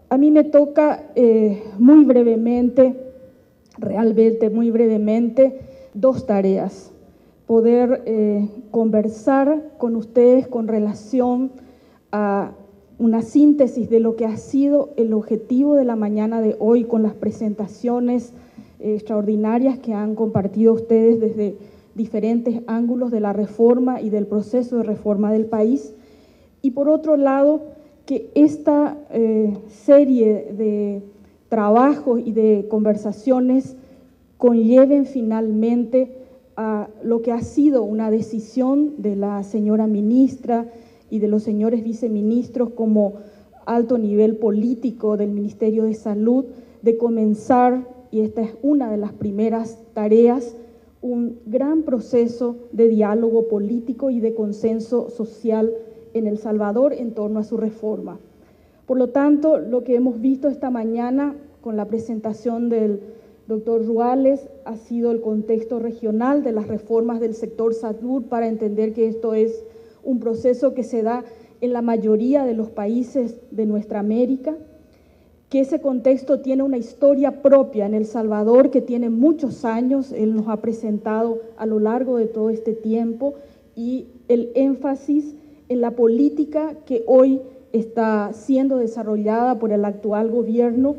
A mí me toca muy brevemente, realmente muy brevemente, dos tareas. Poder conversar con ustedes con relación a una síntesis de lo que ha sido el objetivo de la mañana de hoy con las presentaciones extraordinarias que han compartido ustedes desde diferentes ángulos de la reforma y del proceso de reforma del país. Y por otro lado, que esta serie de trabajos y de conversaciones conlleven finalmente a lo que ha sido una decisión de la señora ministra y de los señores viceministros como alto nivel político del Ministerio de Salud, de comenzar, y esta es una de las primeras tareas, un gran proceso de diálogo político y de consenso social en El Salvador en torno a su reforma. Por lo tanto, lo que hemos visto esta mañana con la presentación del doctor Ruales ha sido el contexto regional de las reformas del sector salud para entender que esto es un proceso que se da en la mayoría de los países de nuestra América, que ese contexto tiene una historia propia en El Salvador que tiene muchos años, él nos ha presentado a lo largo de todo este tiempo, y el énfasis en la política que hoy está siendo desarrollada por el actual gobierno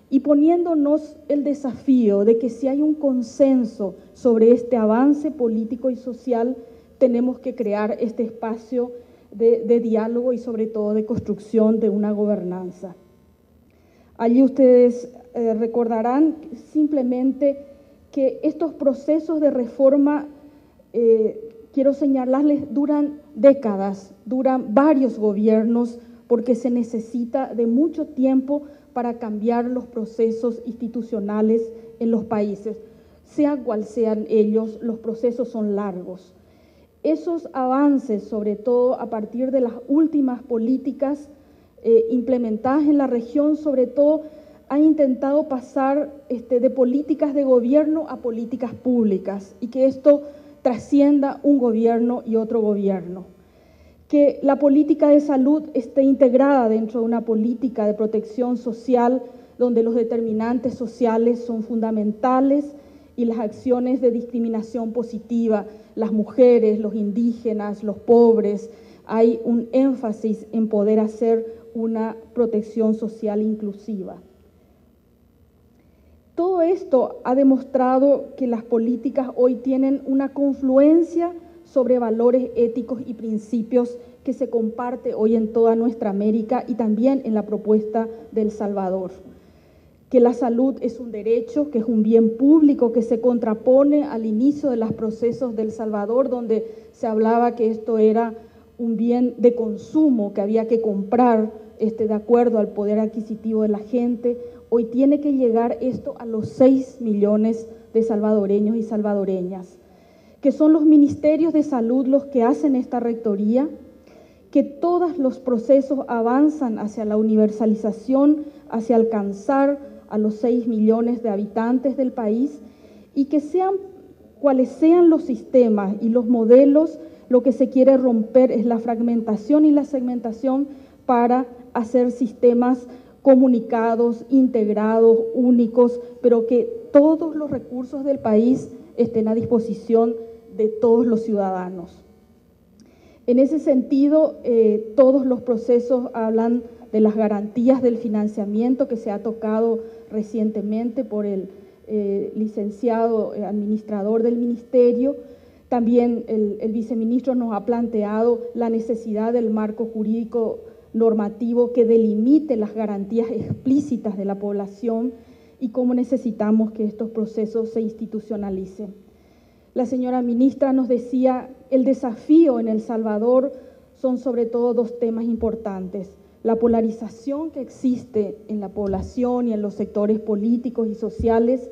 y poniéndonos el desafío de que si hay un consenso sobre este avance político y social, tenemos que crear este espacio de diálogo y sobre todo de construcción de una gobernanza. Allí ustedes recordarán simplemente que estos procesos de reforma, quiero señalarles, duran décadas, duran varios gobiernos, porque se necesita de mucho tiempo para cambiar los procesos institucionales en los países. Sean cual sean ellos, los procesos son largos. Esos avances, sobre todo a partir de las últimas políticas implementadas en la región, sobre todo han intentado pasar de políticas de gobierno a políticas públicas y que esto trascienda un gobierno y otro gobierno. Que la política de salud esté integrada dentro de una política de protección social donde los determinantes sociales son fundamentales y las acciones de discriminación positiva, las mujeres, los indígenas, los pobres, hay un énfasis en poder hacer una protección social inclusiva. Todo esto ha demostrado que las políticas hoy tienen una confluencia sobre valores éticos y principios que se comparte hoy en toda nuestra América y también en la propuesta de El Salvador. Que la salud es un derecho, que es un bien público que se contrapone al inicio de los procesos de El Salvador, donde se hablaba que esto era un bien de consumo que había que comprar de acuerdo al poder adquisitivo de la gente. Hoy tiene que llegar esto a los 6 millones de salvadoreños y salvadoreñas, que son los ministerios de salud los que hacen esta rectoría, que todos los procesos avanzan hacia la universalización, hacia alcanzar a los 6 millones de habitantes del país y que sean cuales sean los sistemas y los modelos, lo que se quiere romper es la fragmentación y la segmentación para hacer sistemas comunicados, integrados, únicos, pero que todos los recursos del país estén a disposición de todos los ciudadanos. En ese sentido, todos los procesos hablan de las garantías del financiamiento que se ha tocado recientemente por el licenciado administrador del ministerio. También el viceministro nos ha planteado la necesidad del marco jurídico normativo que delimite las garantías explícitas de la población y cómo necesitamos que estos procesos se institucionalicen. La señora ministra nos decía, el desafío en El Salvador son sobre todo dos temas importantes: la polarización que existe en la población y en los sectores políticos y sociales,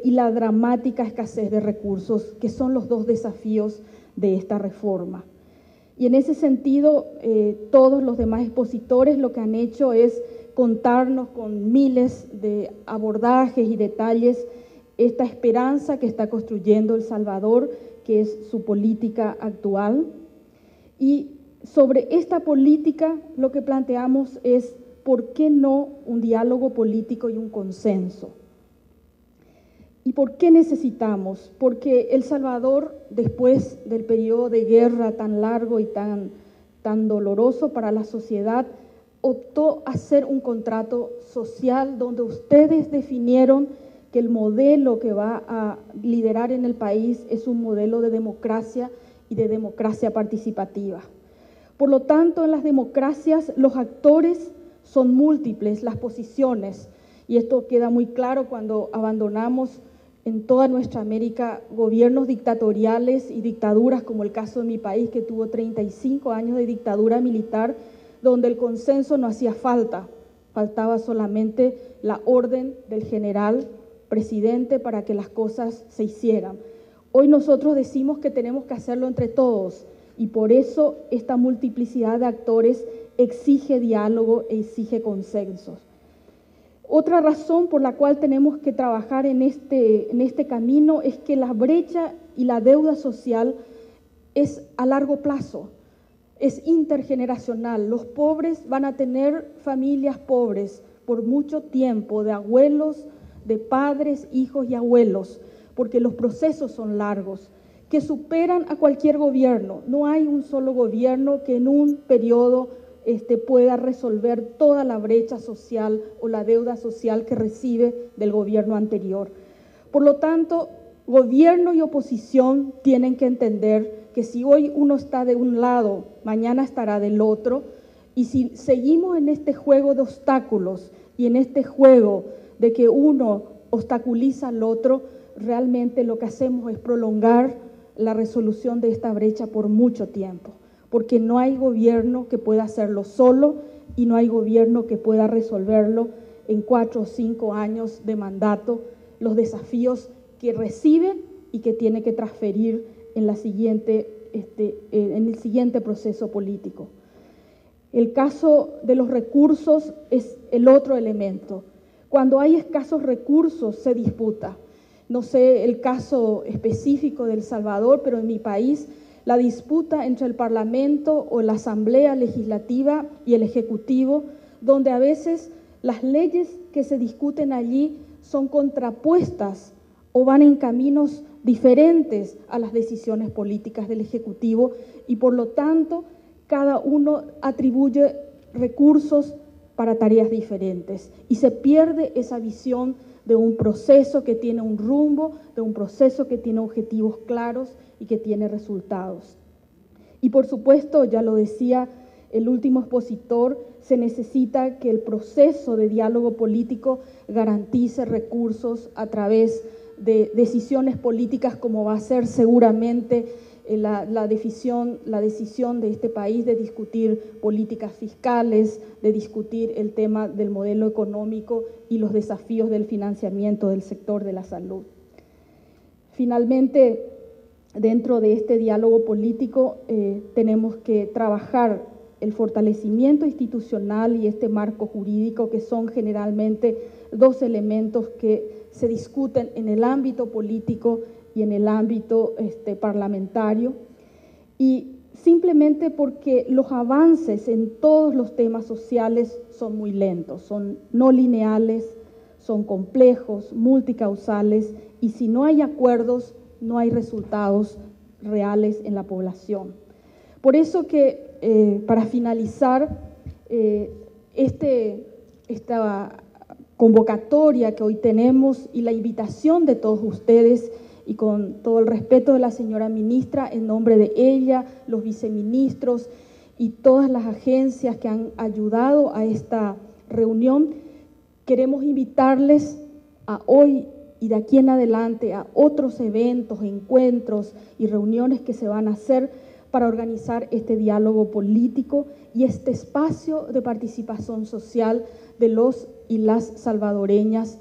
y la dramática escasez de recursos, que son los dos desafíos de esta reforma. Y en ese sentido, todos los demás expositores lo que han hecho es contarnos con miles de abordajes y detalles esta esperanza que está construyendo El Salvador, que es su política actual. Y sobre esta política lo que planteamos es ¿por qué no un diálogo político y un consenso? ¿Y por qué necesitamos? Porque El Salvador, después del periodo de guerra tan largo y tan doloroso para la sociedad, optó a hacer un contrato social donde ustedes definieron que el modelo que va a liderar en el país es un modelo de democracia y de democracia participativa. Por lo tanto, en las democracias los actores son múltiples, las posiciones, y esto queda muy claro cuando abandonamos en toda nuestra América gobiernos dictatoriales y dictaduras, como el caso de mi país, que tuvo 35 años de dictadura militar, donde el consenso no hacía falta, faltaba solamente la orden del general presidente para que las cosas se hicieran. Hoy nosotros decimos que tenemos que hacerlo entre todos y por eso esta multiplicidad de actores exige diálogo e exige consensos. Otra razón por la cual tenemos que trabajar en este camino es que la brecha y la deuda social es a largo plazo, es intergeneracional. Los pobres van a tener familias pobres por mucho tiempo, de abuelos, de padres, hijos y abuelos, porque los procesos son largos, que superan a cualquier gobierno. No hay un solo gobierno que en un periodo pueda resolver toda la brecha social o la deuda social que recibe del gobierno anterior. Por lo tanto, gobierno y oposición tienen que entender que si hoy uno está de un lado, mañana estará del otro, y si seguimos en este juego de obstáculos y en este juego de que uno obstaculiza al otro, realmente lo que hacemos es prolongar la resolución de esta brecha por mucho tiempo, porque no hay gobierno que pueda hacerlo solo y no hay gobierno que pueda resolverlo en 4 o 5 años de mandato, los desafíos que recibe y que tiene que transferir en el siguiente proceso político. El caso de los recursos es el otro elemento. Cuando hay escasos recursos se disputa. No sé el caso específico de El Salvador, pero en mi país la disputa entre el Parlamento o la Asamblea Legislativa y el Ejecutivo, donde a veces las leyes que se discuten allí son contrapuestas o van en caminos diferentes a las decisiones políticas del Ejecutivo y por lo tanto cada uno atribuye recursos para tareas diferentes y se pierde esa visión de un proceso que tiene un rumbo, de un proceso que tiene objetivos claros y que tiene resultados. Y por supuesto, ya lo decía el último expositor, se necesita que el proceso de diálogo político garantice recursos a través de decisiones políticas como va a ser seguramente la decisión de este país de discutir políticas fiscales, de discutir el tema del modelo económico y los desafíos del financiamiento del sector de la salud. Finalmente, dentro de este diálogo político tenemos que trabajar el fortalecimiento institucional y este marco jurídico, que son generalmente dos elementos que se discuten en el ámbito político y en el ámbito parlamentario, y simplemente porque los avances en todos los temas sociales son muy lentos, son no lineales, son complejos, multicausales, y si no hay acuerdos, no hay resultados reales en la población. Por eso que, para finalizar, esta convocatoria que hoy tenemos y la invitación de todos ustedes, y con todo el respeto de la señora ministra, en nombre de ella, los viceministros y todas las agencias que han ayudado a esta reunión, queremos invitarles a hoy y de aquí en adelante a otros eventos, encuentros y reuniones que se van a hacer para organizar este diálogo político y este espacio de participación social de los y las salvadoreñas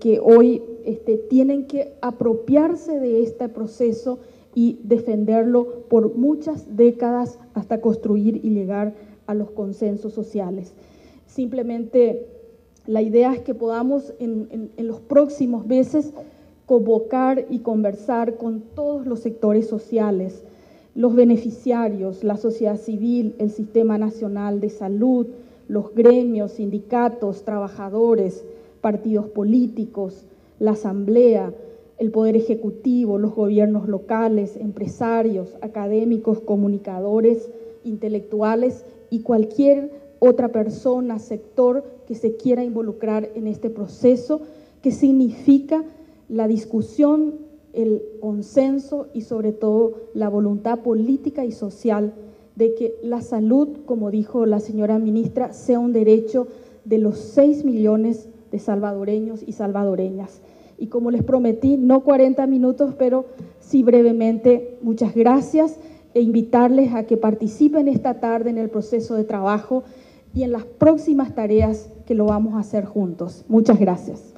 que hoy tienen que apropiarse de este proceso y defenderlo por muchas décadas hasta construir y llegar a los consensos sociales. Simplemente la idea es que podamos en los próximos meses convocar y conversar con todos los sectores sociales, los beneficiarios, la sociedad civil, el Sistema Nacional de Salud, los gremios, sindicatos, trabajadores, partidos políticos, la Asamblea, el Poder Ejecutivo, los gobiernos locales, empresarios, académicos, comunicadores, intelectuales y cualquier otra persona, sector que se quiera involucrar en este proceso, que significa la discusión, el consenso y sobre todo la voluntad política y social de que la salud, como dijo la señora ministra, sea un derecho de los 6 millones de salvadoreños y salvadoreñas. Y como les prometí, no 40 minutos, pero sí brevemente, muchas gracias e invitarles a que participen esta tarde en el proceso de trabajo y en las próximas tareas que lo vamos a hacer juntos. Muchas gracias.